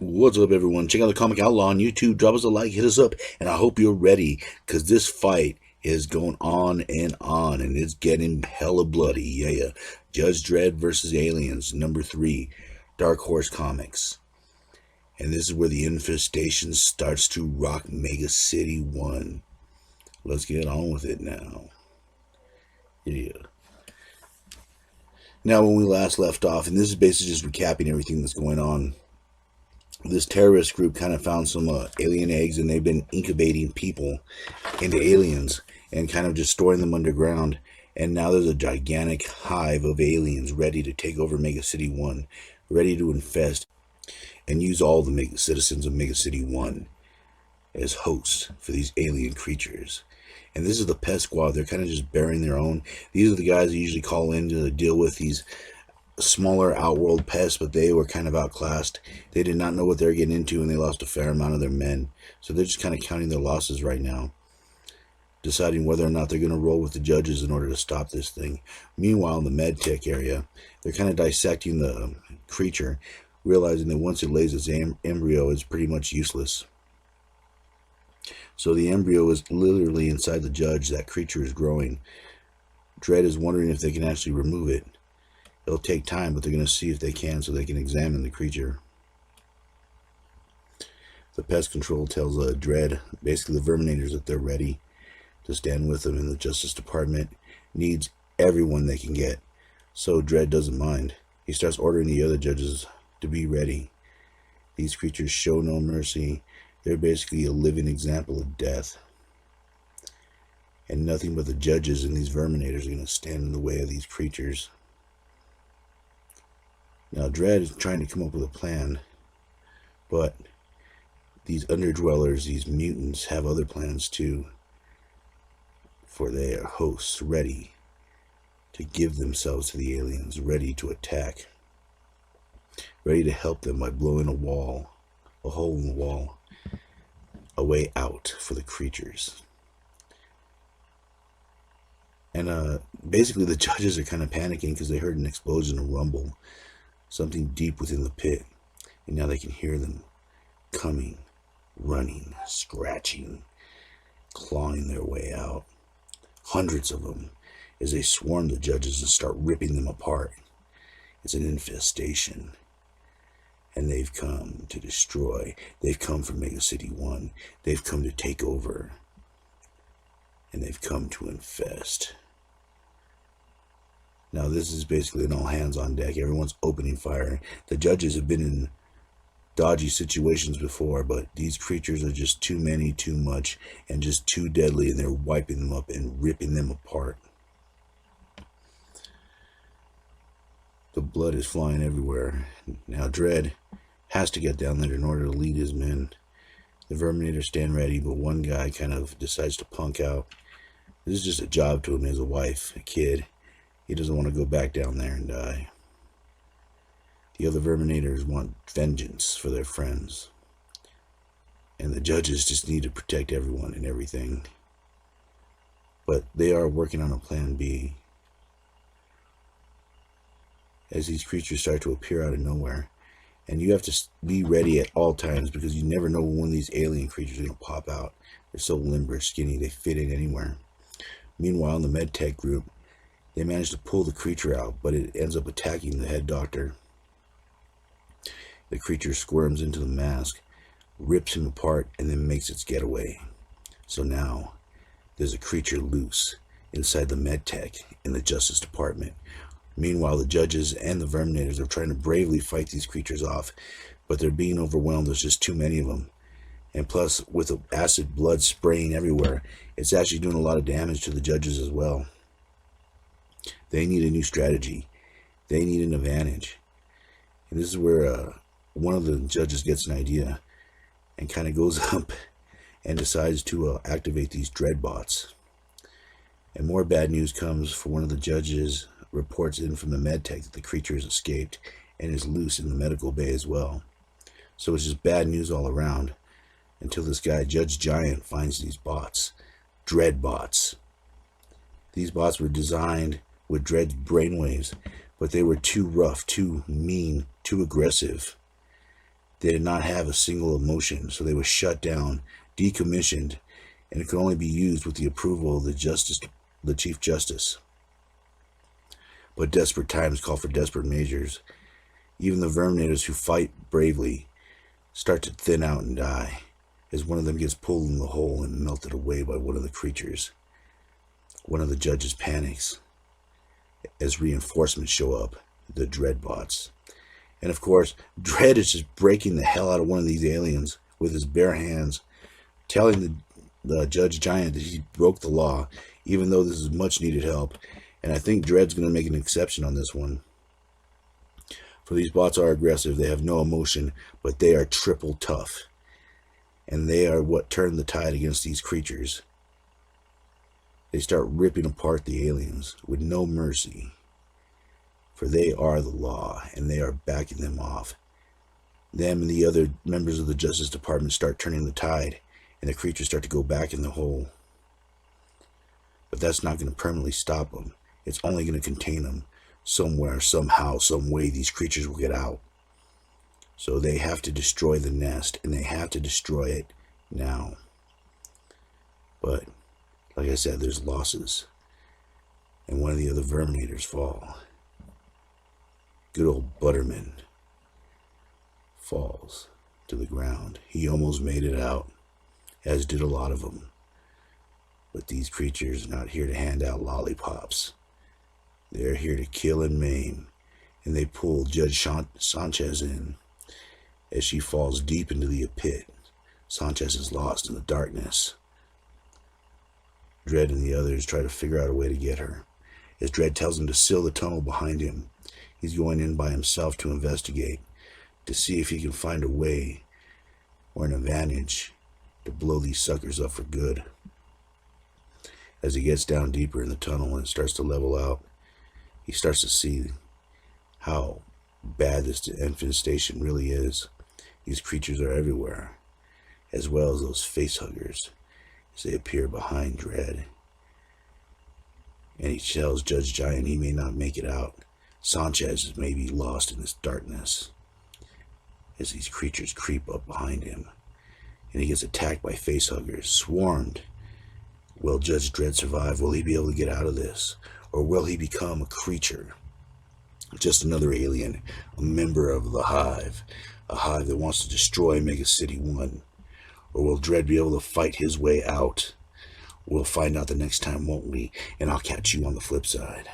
What's up, everyone? Check out the Comic Outlaw on YouTube. Drop us a like, hit us up, and I hope you're ready, because this fight is going on, and it's getting hella bloody. Yeah. Judge Dredd versus Aliens, number 3, Dark Horse Comics. And this is where the infestation starts to rock Maga City One. Let's get on with it now. Yeah. Now, when we last left off, and this is basically just recapping everything that's going on, this terrorist group kind of found some alien eggs, and they've been incubating people into aliens and kind of just storing them underground. And now there's a gigantic hive of aliens ready to take over Maga City One, ready to infest and use all the citizens of Maga City One as hosts for these alien creatures. And this is the pest squad. They're kind of just bearing their own. These are the guys that usually call in to deal with these smaller outworld pests, but they were kind of outclassed. They did not know what they were getting into, and they lost a fair amount of their men. So they're just kind of counting their losses right now, deciding whether or not they're going to roll with the judges in order to stop this thing. Meanwhile, in the med tech area, they're kind of dissecting the creature, realizing that once it lays its embryo, it's pretty much useless. So the embryo is literally inside the judge. That creature is growing. Dredd is wondering if they can actually remove it. It'll take time, but they're going to see if they can, so they can examine the creature. The pest control tells Dredd, basically the Verminators, that they're ready to stand with them, and the Justice Department needs everyone they can get. So Dredd doesn't mind. He starts ordering the other judges to be ready. These creatures show no mercy. They're basically a living example of death. And nothing but the judges and these Verminators are going to stand in the way of these creatures. Now, Dredd is trying to come up with a plan, but these underdwellers, these mutants, have other plans too, for they are hosts ready to give themselves to the aliens, ready to attack, ready to help them by blowing a hole in the wall, a way out for the creatures. And basically the judges are kind of panicking because they heard an explosion, a rumble, something deep within the pit, and now they can hear them coming, running, scratching, clawing their way out. Hundreds of them, as they swarm the judges and start ripping them apart. It's an infestation, and they've come to destroy. They've come from Maga City One. They've come to take over, and they've come to infest. Now, this is basically an all hands on deck. Everyone's opening fire. The judges have been in dodgy situations before, but these creatures are just too many, too much, and just too deadly, and they're wiping them up and ripping them apart. The blood is flying everywhere. Now, Dredd has to get down there in order to lead his men. The Verminators stand ready, but one guy kind of decides to punk out. This is just a job to him. He has a wife, a kid. He doesn't want to go back down there and die. The other Verminators want vengeance for their friends. And the judges just need to protect everyone and everything. But they are working on a plan B. As these creatures start to appear out of nowhere. And you have to be ready at all times, because you never know when these alien creatures are going to pop out. They're so limber, skinny, they fit in anywhere. Meanwhile, in the med tech group, they manage to pull the creature out, but it ends up attacking the head doctor. The creature squirms into the mask, rips him apart, and then makes its getaway. So now, there's a creature loose inside the med tech in the Justice Department. Meanwhile, the judges and the Verminators are trying to bravely fight these creatures off, but they're being overwhelmed. There's just too many of them. And plus, with the acid blood spraying everywhere, it's actually doing a lot of damage to the judges as well. They need a new strategy. They need an advantage. And this is where one of the judges gets an idea and kind of goes up and decides to activate these Dredd bots. And more bad news comes for one of the judges. Reports in from the medtech that the creature has escaped and is loose in the medical bay as well. So it's just bad news all around until this guy, Judge Giant, finds these bots. Dredd bots. These bots were designed with Dredd's brainwaves, but they were too rough, too mean, too aggressive. They did not have a single emotion, so they were shut down, decommissioned, and it could only be used with the approval of the Chief Justice. But desperate times call for desperate measures. Even the Verminators who fight bravely start to thin out and die, as one of them gets pulled in the hole and melted away by one of the creatures. One of the judges panics as reinforcements show up, the Dredd bots. And of course, Dredd is just breaking the hell out of one of these aliens with his bare hands, telling the Judge Giant that he broke the law, even though this is much needed help. And I think Dredd's going to make an exception on this one. For these bots are aggressive, they have no emotion, but they are triple tough. And they are what turned the tide against these creatures. They start ripping apart the aliens with no mercy. For they are the law, and they are backing them off. Them and the other members of the Justice Department start turning the tide, and the creatures start to go back in the hole. But that's not going to permanently stop them. It's only going to contain them. Somewhere, somehow, some way, these creatures will get out. So they have to destroy the nest, and they have to destroy it now. But, like I said, there's losses. And one of the other Verminators fall. Good old Butterman falls to the ground. He almost made it out, as did a lot of them. But these creatures are not here to hand out lollipops. They're here to kill and maim, and they pull Judge Sanchez in. As she falls deep into the pit, Sanchez is lost in the darkness. Dredd and the others try to figure out a way to get her. As Dredd tells him to seal the tunnel behind him, he's going in by himself to investigate, to see if he can find a way or an advantage to blow these suckers up for good. As he gets down deeper in the tunnel and starts to level out, he starts to see how bad this infestation really is. These creatures are everywhere, as well as those facehuggers, as they appear behind Dredd. And he tells Judge Giant he may not make it out. Sanchez may be lost in this darkness, as these creatures creep up behind him. And he gets attacked by facehuggers, swarmed. Will Judge Dredd survive? Will he be able to get out of this? Or will he become a creature? Just another alien, a member of the Hive. A Hive that wants to destroy Maga City One. Or will Dredd be able to fight his way out? We'll find out the next time, won't we? And I'll catch you on the flip side.